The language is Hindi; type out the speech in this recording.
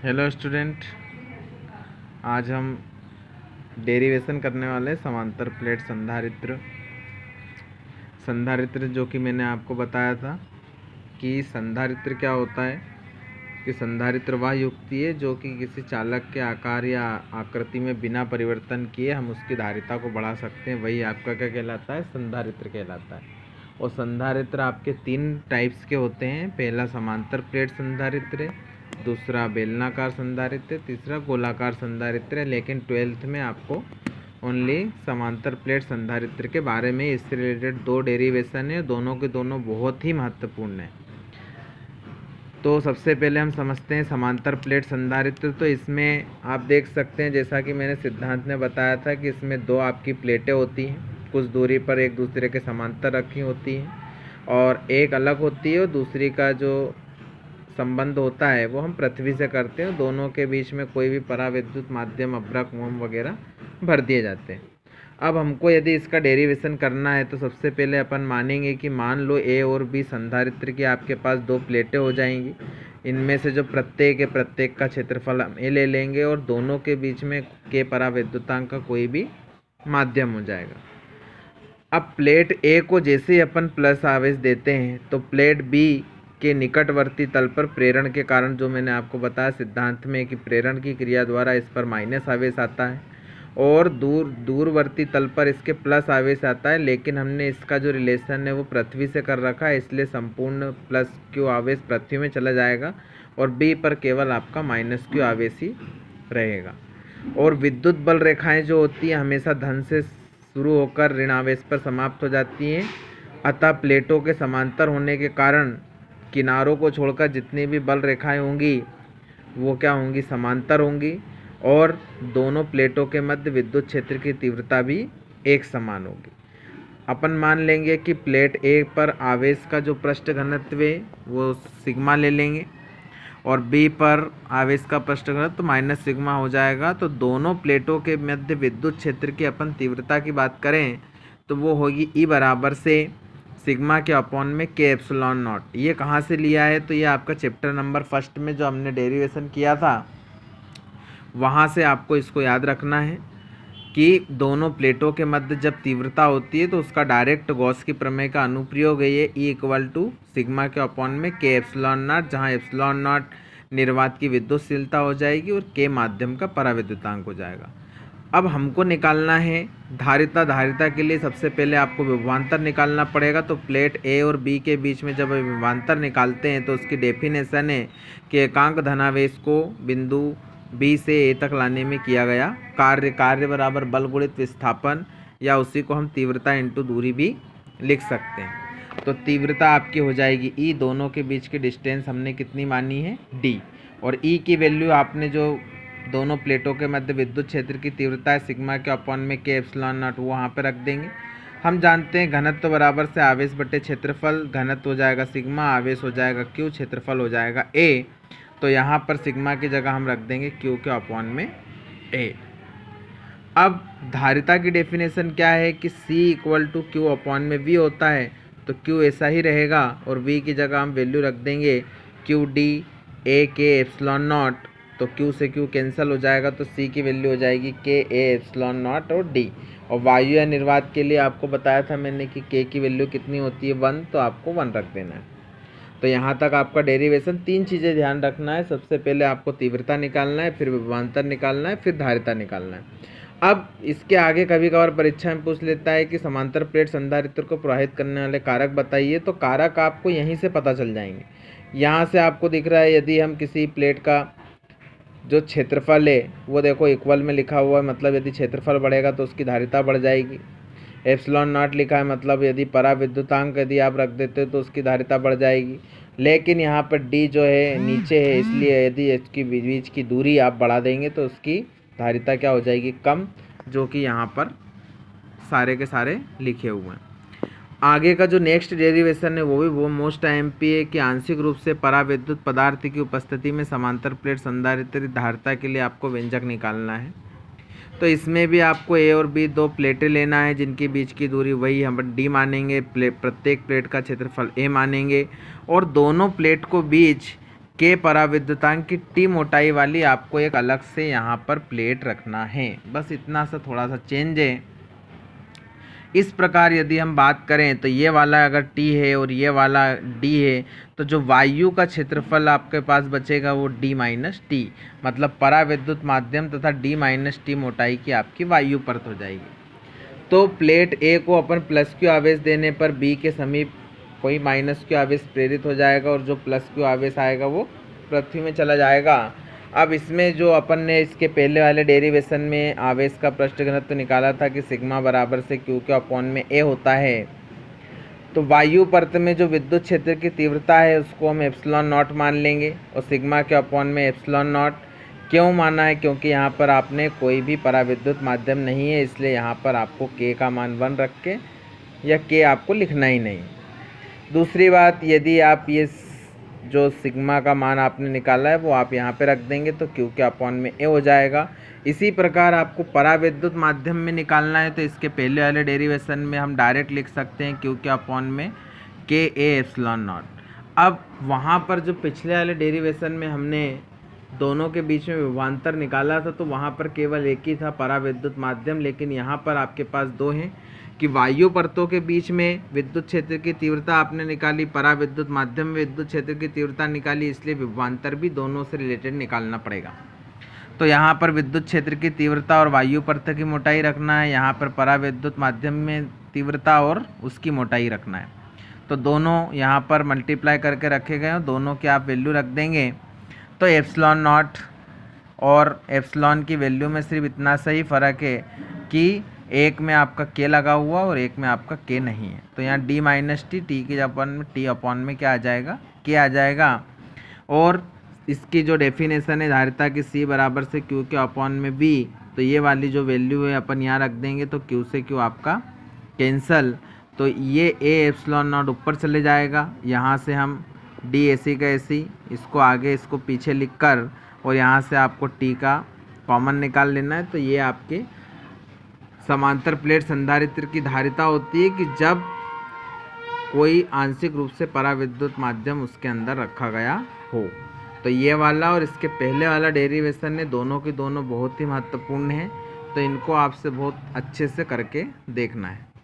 हेलो स्टूडेंट, आज हम डेरिवेशन करने वाले हैं समांतर प्लेट संधारित्र। संधारित्र जो कि मैंने आपको बताया था कि संधारित्र क्या होता है कि संधारित्र वह युक्ति है जो कि किसी चालक के आकार या आकृति में बिना परिवर्तन किए हम उसकी धारिता को बढ़ा सकते हैं। वही आपका क्या कहलाता है? संधारित्र कहलाता है। और संधारित्र आपके 3 टाइप्स के होते हैं। पहला समांतर प्लेट संधारित्र है, दूसरा बेलनाकार संधारित्र, तीसरा गोलाकार संधारित्र है। लेकिन 12th में आपको ओनली समांतर प्लेट संधारित्र के बारे में इससे रिलेटेड 2 डेरिवेशन है, दोनों के दोनों बहुत ही महत्वपूर्ण है। तो सबसे पहले हम समझते हैं समांतर प्लेट संधारित्र। तो इसमें आप देख सकते हैं, जैसा कि मैंने सिद्धांत ने बताया था कि इसमें 2 आपकी प्लेटें होती हैं, कुछ दूरी पर एक दूसरे के समांतर रखी होती हैं और एक अलग होती है और दूसरी का जो संबंध होता है वो हम पृथ्वी से करते हैं। दोनों के बीच में कोई भी पराविद्युत माध्यम, अभ्रक, मोम वगैरह भर दिए जाते हैं। अब हमको यदि इसका डेरिवेशन करना है तो सबसे पहले अपन मानेंगे कि मान लो ए और बी संधारित्र की आपके पास 2 प्लेटें हो जाएंगी। इनमें से जो प्रत्येक है, प्रत्येक का क्षेत्रफल हम ए ले लेंगे और दोनों के बीच में के पराविद्युतांक का कोई भी माध्यम हो जाएगा। अब प्लेट ए को जैसे ही अपन प्लस आवेश देते हैं तो प्लेट बी के निकटवर्ती तल पर प्रेरण के कारण, जो मैंने आपको बताया सिद्धांत में कि प्रेरण की क्रिया द्वारा इस पर माइनस आवेश आता है और दूरवर्ती तल पर इसके प्लस आवेश आता है। लेकिन हमने इसका जो रिलेशन है वो पृथ्वी से कर रखा है, इसलिए संपूर्ण प्लस क्यू आवेश पृथ्वी में चला जाएगा और बी पर केवल आपका माइनस क्यू आवेश ही रहेगा। और विद्युत बल रेखाएं जो होती हैं हमेशा धन से शुरू होकर ऋण आवेश पर समाप्त हो जाती हैं। अतः प्लेटों के समांतर होने के कारण किनारों को छोड़कर जितनी भी बल रेखाएं होंगी वो क्या होंगी? समांतर होंगी और दोनों प्लेटों के मध्य विद्युत क्षेत्र की तीव्रता भी एक समान होगी। अपन मान लेंगे कि प्लेट ए पर आवेश का जो पृष्ठ घनत्व है वो सिग्मा ले लेंगे और बी पर आवेश का पृष्ठ घनत्व माइनस सिग्मा हो जाएगा। तो दोनों प्लेटों के मध्य विद्युत क्षेत्र की अपन तीव्रता की बात करें तो वो होगी ई बराबर से सिग्मा के अपॉन में के एप्सिलॉन नॉट। ये कहाँ से लिया है? तो ये आपका चैप्टर नंबर 1 में जो हमने डेरिवेशन किया था वहाँ से आपको इसको याद रखना है कि दोनों प्लेटों के मध्य जब तीव्रता होती है तो उसका डायरेक्ट गॉस की प्रमेय का अनुप्रयोग है ये ई इक्वल टू सिग्मा के अपॉन में के एप्सिलॉन नॉट, जहाँ एप्सिलॉन नॉट निर्वात की विद्युतशीलता हो जाएगी और के माध्यम का पराविद्युतांक हो जाएगा। अब हमको निकालना है धारिता के लिए सबसे पहले आपको विभवांतर निकालना पड़ेगा। तो प्लेट ए और बी के बीच में जब विभवांतर निकालते हैं तो उसकी डेफिनेशन है कि एकांक धनावेश को बिंदु बी से ए तक लाने में किया गया कार्य बराबर बल गुणित विस्थापन, या उसी को हम तीव्रता इंटू दूरी भी लिख सकते हैं। तो तीव्रता आपकी हो जाएगी ई, दोनों के बीच की डिस्टेंस हमने कितनी मानी है? डी। और ई की वैल्यू आपने जो दोनों प्लेटों के मध्य विद्युत क्षेत्र की तीव्रता है सिग्मा के अपॉन में के एप्सिलॉन नॉट, वो वहाँ पे रख देंगे। हम जानते हैं घनत्व बराबर से आवेश बटे क्षेत्रफल, घनत्व हो जाएगा सिग्मा, आवेश हो जाएगा क्यू, क्षेत्रफल हो जाएगा ए। तो यहाँ पर सिग्मा की जगह हम रख देंगे क्यू के अपॉन में ए। अब धारिता की डेफिनेशन क्या है कि C equal to Q upon में V होता है, तो Q ऐसा ही रहेगा और V की जगह हम वैल्यू रख देंगे क्यू डी ए के एप्सिलॉन नॉट। तो Q से Q कैंसिल हो जाएगा तो C की वैल्यू हो जाएगी के ए एप्सिलॉन नॉट और D। और वायु या निर्वात के लिए आपको बताया था मैंने कि K की वैल्यू कितनी होती है? 1, तो आपको 1 रख देना है। तो यहाँ तक आपका डेरिवेशन। 3 चीज़ें ध्यान रखना है, सबसे पहले आपको तीव्रता निकालना है, फिर विभवांतर निकालना है, फिर धारिता निकालना है। अब इसके आगे कभी कभार परीक्षा में पूछ लेता है कि समांतर प्लेट संधारित्र को प्रवाहित करने वाले कारक बताइए। तो कारक आपको यहीं से पता चल जाएंगे। यहाँ से आपको दिख रहा है यदि हम किसी प्लेट का जो क्षेत्रफल है वो देखो इक्वल में लिखा हुआ है, मतलब यदि क्षेत्रफल बढ़ेगा तो उसकी धारिता बढ़ जाएगी। एप्सिलॉन नॉट लिखा है, मतलब यदि पराविद्युतांक यदि आप रख देते हो तो उसकी धारिता बढ़ जाएगी। लेकिन यहाँ पर डी जो है नीचे है, इसलिए यदि इसकी बीच की दूरी आप बढ़ा देंगे तो उसकी धारिता क्या हो जाएगी? कम, जो कि यहाँ पर सारे के सारे लिखे हुए हैं। आगे का जो नेक्स्ट डेरिवेशन है वो मोस्ट एमपी है कि आंशिक रूप से पराविद्युत पदार्थ की उपस्थिति में समांतर प्लेट संधारित्र धारिता के लिए आपको व्यंजक निकालना है। तो इसमें भी आपको ए और बी 2 प्लेटें लेना है जिनके बीच की दूरी वही हम डी मानेंगे, प्रत्येक प्लेट का क्षेत्रफल ए मानेंगे और दोनों प्लेट को बीच के पराविद्युतांक की टी मोटाई वाली आपको एक अलग से यहाँ पर प्लेट रखना है। बस इतना सा थोड़ा सा चेंज है। इस प्रकार यदि हम बात करें तो ये वाला अगर टी है और ये वाला डी है, तो जो वायु का क्षेत्रफल आपके पास बचेगा वो डी माइनस टी, मतलब पराविद्युत माध्यम तथा डी माइनस टी मोटाई की आपकी वायु परत हो जाएगी। तो प्लेट ए को अपन प्लस क्यू आवेश देने पर बी के समीप कोई माइनस क्यू आवेश प्रेरित हो जाएगा और जो प्लस क्यू आवेश आएगा वो पृथ्वी में चला जाएगा। अब इसमें जो अपन ने इसके पहले वाले डेरिवेशन में आवेश का पृष्ठ घनत्व तो निकाला था कि सिग्मा बराबर से क्यू के अपॉन में ए होता है, तो वायु परत में जो विद्युत क्षेत्र की तीव्रता है उसको हम एप्सिलॉन नॉट मान लेंगे और सिग्मा के अपॉन में एप्सिलॉन नॉट। क्यों माना है? क्योंकि यहाँ पर आपने कोई भी पराविद्युत माध्यम नहीं है, इसलिए यहाँ पर आपको के का मान 1 रख के या के आपको लिखना ही नहीं। दूसरी बात, यदि आप ये जो सिग्मा का मान आपने निकाला है वो आप यहाँ पे रख देंगे तो क्यू के अपॉन में ए हो जाएगा। इसी प्रकार आपको पराविद्युत माध्यम में निकालना है तो इसके पहले वाले डेरिवेशन में हम डायरेक्ट लिख सकते हैं क्यू के अपॉन में के ए एप्सिलॉन नॉट। अब वहाँ पर जो पिछले वाले डेरिवेशन में हमने दोनों के बीच में विभवांतर निकाला था तो वहाँ पर केवल एक ही था पराविद्युत माध्यम, लेकिन यहाँ पर आपके पास दो हैं कि वायु परतों के बीच में विद्युत क्षेत्र की तीव्रता आपने निकाली, पराविद्युत माध्यम में विद्युत क्षेत्र की तीव्रता निकाली, इसलिए विभवांतर भी दोनों से रिलेटेड निकालना पड़ेगा। तो यहाँ पर विद्युत क्षेत्र की तीव्रता और वायु परत की मोटाई रखना है, यहाँ पर पराविद्युत माध्यम में तीव्रता और उसकी मोटाई रखना है। तो दोनों यहाँ पर मल्टीप्लाई करके रखे गए हैं, दोनों की आप वैल्यू रख देंगे तो एप्सिलॉन नॉट और एप्सिलॉन की वैल्यू में सिर्फ इतना सा ही फ़र्क है कि एक में आपका के लगा हुआ और एक में आपका के नहीं है। तो यहाँ डी माइनस टी, टी के अपन में टी अपॉन में क्या आ जाएगा? के आ जाएगा। और इसकी जो डेफिनेशन है धारिता की सी बराबर से क्यू के अपॉन में बी, तो ये वाली जो वैल्यू है अपन यहाँ रख देंगे तो क्यू से क्यू आपका कैंसल, तो ये ए एप्सिलॉन नॉट ऊपर चले जाएगा। यहाँ से हम डी ए सी का ए सी, इसको आगे इसको पीछे लिख कर और यहाँ से आपको टी का कॉमन निकाल लेना है। तो ये आपके समांतर प्लेट संधारित्र की धारिता होती है कि जब कोई आंशिक रूप से पराविद्युत माध्यम उसके अंदर रखा गया हो। तो ये वाला और इसके पहले वाला डेरिवेशन ने दोनों के दोनों बहुत ही महत्वपूर्ण हैं, तो इनको आपसे बहुत अच्छे से करके देखना है।